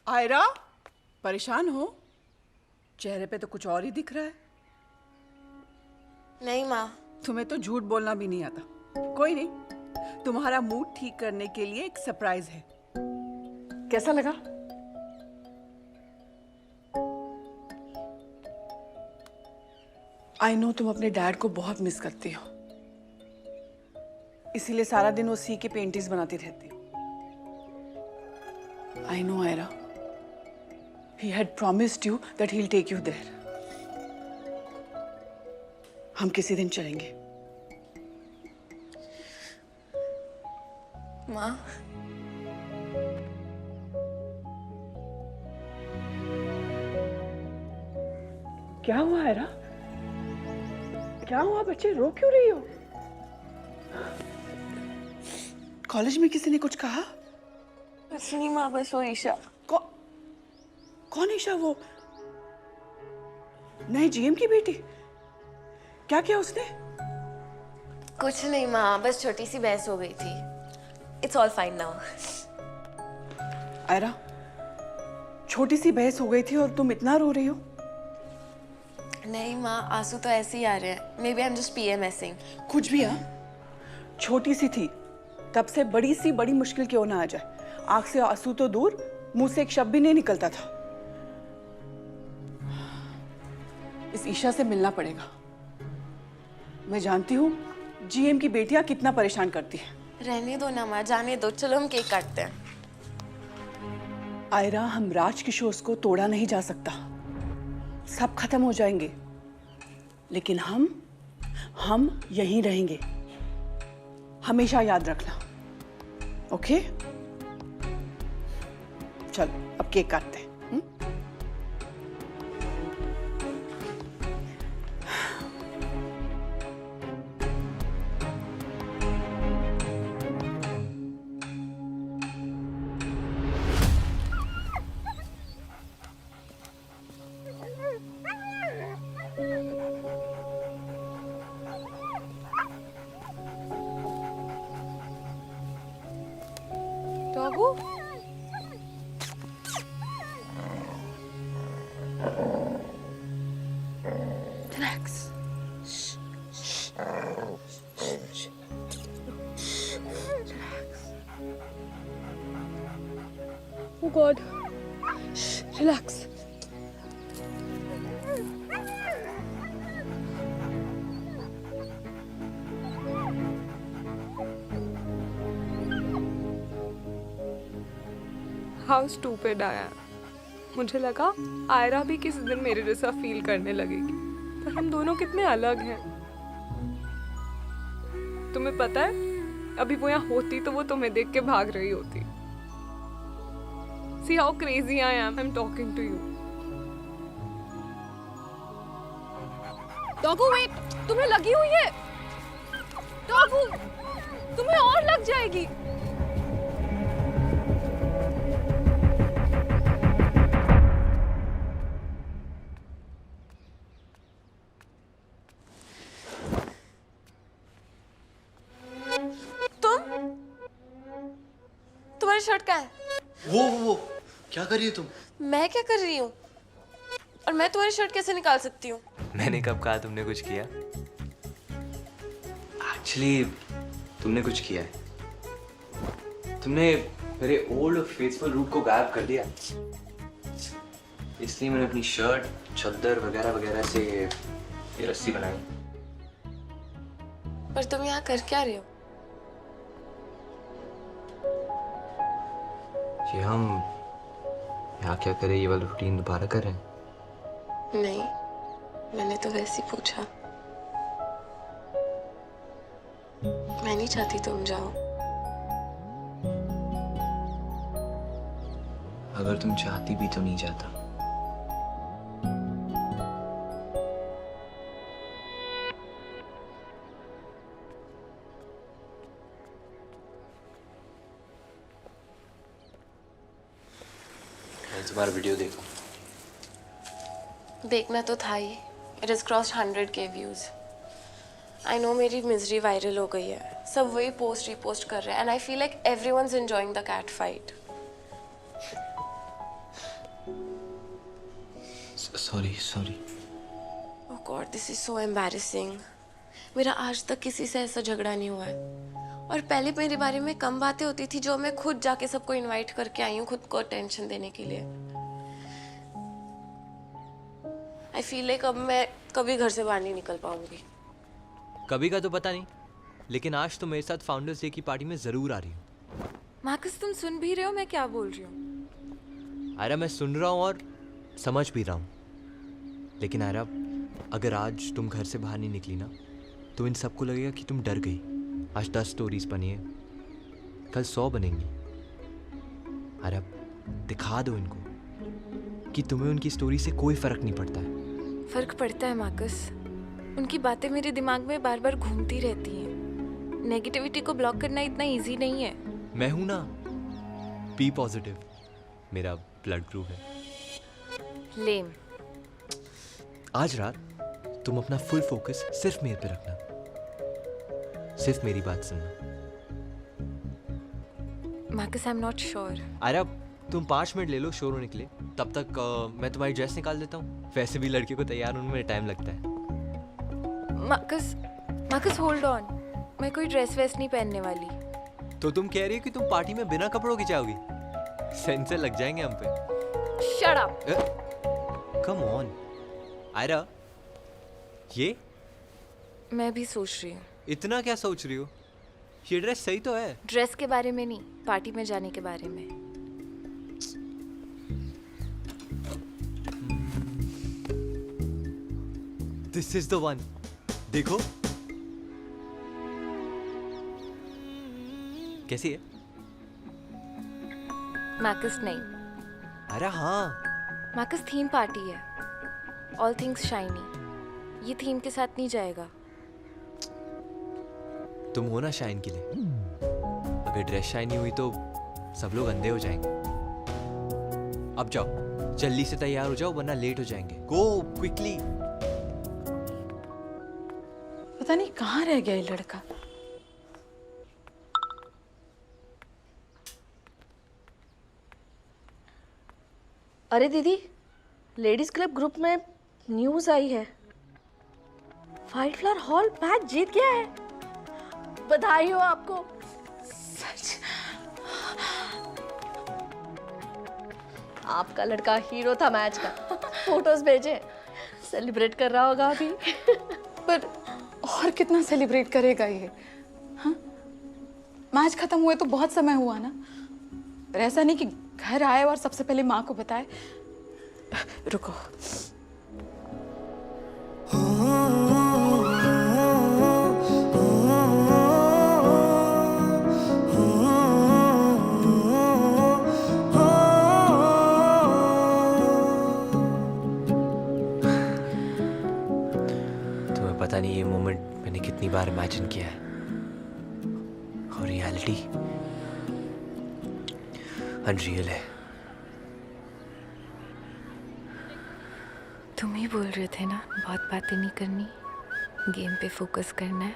आयरा, परेशान हो? चेहरे पे तो कुछ और ही दिख रहा है। नहीं माँ। तुम्हें तो झूठ बोलना भी नहीं आता। कोई नहीं, तुम्हारा मूड ठीक करने के लिए एक सरप्राइज है। कैसा लगा? आई नो तुम अपने डैड को बहुत मिस करती हो, इसीलिए सारा दिन वो सी के पेंटिंग्स बनाती रहती हो। I know Ayra, he had promised you that he'll take you there. हम किसी दिन चलेंगे। माँ, क्या हुआ आयरा? क्या हुआ बच्चे, रो क्यों रही हो? कॉलेज में किसी ने कुछ कहा? कुछ नहीं माँ, बस वो ईशा। कौन ईशा? वो नए जीएम की बेटी? क्या किया उसने? कुछ नहीं माँ, बस छोटी सी बहस हो गई थी। It's all fine now. Ayra, छोटी सी बहस हो गई थी और तुम इतना रो रही हो? नहीं माँ, आंसू तो ऐसे ही आ रहे हैं। Maybe I am just PMSing। कुछ भी। हाँ, छोटी सी थी तब से बड़ी सी बड़ी मुश्किल क्यों ना आ जाए। आंख से आंसू तो दूर, मुंह से एक शब्द भी नहीं निकलता था। इस ईशा से मिलना पड़ेगा। मैं जानती हूँ जीएम की बेटियां कितना परेशान करती हैं। रहने दो ना माँ, जाने दो। चलो हम केक काटते हैं। आयरा, हम राज किशोर को तोड़ा नहीं जा सकता। सब खत्म हो जाएंगे, लेकिन हम यहीं रहेंगे। हमेशा याद रखना, ओके? चल अब केक काटते हैं। डॉगू, relax. Oh God. Relax. How stupid I am. मुझे लगा आयरा भी किसी दिन मेरे जैसा फील करने लगेगी, पर हम दोनों कितने अलग हैं। तुम्हें पता है, अभी वो यहाँ होती तो वो तुम्हें देख के भाग रही होती। See how crazy I am. I'm talking to you. Doggo wait, तुम्हें लगी हुई है। डॉगू, तुम्हें और लग जाएगी। तुम्हारी शर्ट कहाँ है? वो क्या कर रही है तुम? मैं क्या कर रही हूँ? और मैं तुम्हारी शर्ट कैसे निकाल सकती हूँ? मैंने कब कहा तुमने कुछ किया? एक्चुअली तुमने कुछ किया है। तुमने मेरे ओल्ड फेथफुल रूट को गायब कर दिया, इसलिए मैंने अपनी शर्ट, चद्दर वगैरह वगैरह से ये रस्सी बनाई। पर तुम यहाँ कर क्या रहे हो? ये हम यहाँ क्या करें, ये वाला रूटीन दोबारा करें? नहीं, मैंने तो वैसे ही पूछा। मैं नहीं चाहती तुम जाओ। अगर तुम चाहती भी तो नहीं जाता। तुम्हारा वीडियो देखो। देखना तो था ही। It is cross 100K views. I know मेरी मिजरी वायरल हो गई है, सब वही पोस्ट रिपोस्ट कर रहे हैं, and I feel like everyone's enjoying the cat fight. Sorry. Oh god, this is so embarrassing. मेरा आज तक किसी से ऐसा झगड़ा नहीं हुआ है, और पहले मेरे बारे में कम बातें होती थी जो मैं खुद जाके सबको इनवाइट करके आई हूँ खुद को टेंशन देने के लिए। आई फील लाइक अब मैं कभी घर से बाहर नहीं निकल पाऊंगी। कभी का तो पता नहीं, लेकिन आज तो मेरे साथ फाउंडर्स डे की पार्टी में ज़रूर आ रही हूँ। मार्कस, तुम सुन भी रहे हो मैं क्या बोल रही हूँ? आयरा, मैं सुन रहा हूँ और समझ भी रहा हूँ, लेकिन आयरा, अगर आज तुम घर से बाहर नहीं निकली ना तो इन सबको लगेगा कि तुम डर गई। आज 10 स्टोरीज बनी है, कल 100 बनेंगी। आयरा, दिखा दो इनको कि तुम्हें उनकी स्टोरी से कोई फ़र्क नहीं पड़ता है। फर्क पड़ता है मार्कस, उनकी बातें मेरे दिमाग में बार बार घूमती रहती हैं। नेगेटिविटी को ब्लॉक करना इतना इजी नहीं है। मैं हूं ना, बी पॉजिटिव, मेरा ब्लड ग्रुप है। लेम। आज रात तुम अपना फुल फोकस सिर्फ मेरे पे रखना, सिर्फ मेरी बात सुनना। Marcus, I am not sure. अरे तुम 5 मिनट ले लो शोर होने के लिए, तब तक मैं तुम्हारी ड्रेस निकाल देता हूँ। वैसे भी लड़के को तैयार होने में टाइम लगता है। मार्कस होल्ड ऑन, मैं कोई ड्रेस वेस नहीं पहनने वाली। तो तुम कह रही हो कि तुम पार्टी में बिना कपड़ों की जाओगी? सेंसर लग जाएंगे हम पे। Shut up. Come on Ayra, ये मैं भी सोच रही हूँ। इतना क्या सोच रही हो? ये ड्रेस सही तो है। ड्रेस के बारे में नहीं, पार्टी में जाने के बारे में। This is the one. देखो कैसी है? मार्कस नहीं, अरे हाँ, मार्कस थीम पार्टी है, ऑल थिंग्स शाइनी। ये थीम के साथ नहीं जाएगा। तुम हो ना शाइन के लिए। अगर ड्रेस शाइनी हुई तो सब लोग अंधे हो जाएंगे। अब जाओ, जल्दी से तैयार हो जाओ वरना लेट हो जाएंगे। Go quickly. पता नहीं कहाँ रह गया ये लड़का। अरे दीदी, लेडीज क्लब ग्रुप में न्यूज़ आई है, वाइल्ड फ्लावर हॉल मैच जीत गया है। बधाई हो आपको। सच? आपका लड़का हीरो था मैच का। फोटोज भेजे, सेलिब्रेट कर रहा होगा अभी। पर और कितना सेलिब्रेट करेगा ये? हाँ, मैच खत्म हुए तो बहुत समय हुआ ना। पर ऐसा नहीं कि घर आए और सबसे पहले माँ को बताए। रुको, तुम्हें पता नहीं ये मोमेंट मैंने कितनी बार इमेजिन किया है, और रियलिटी अनरियल है। तुम ही बोल रहे थे ना बहुत बातें नहीं करनी, गेम पे फोकस करना है।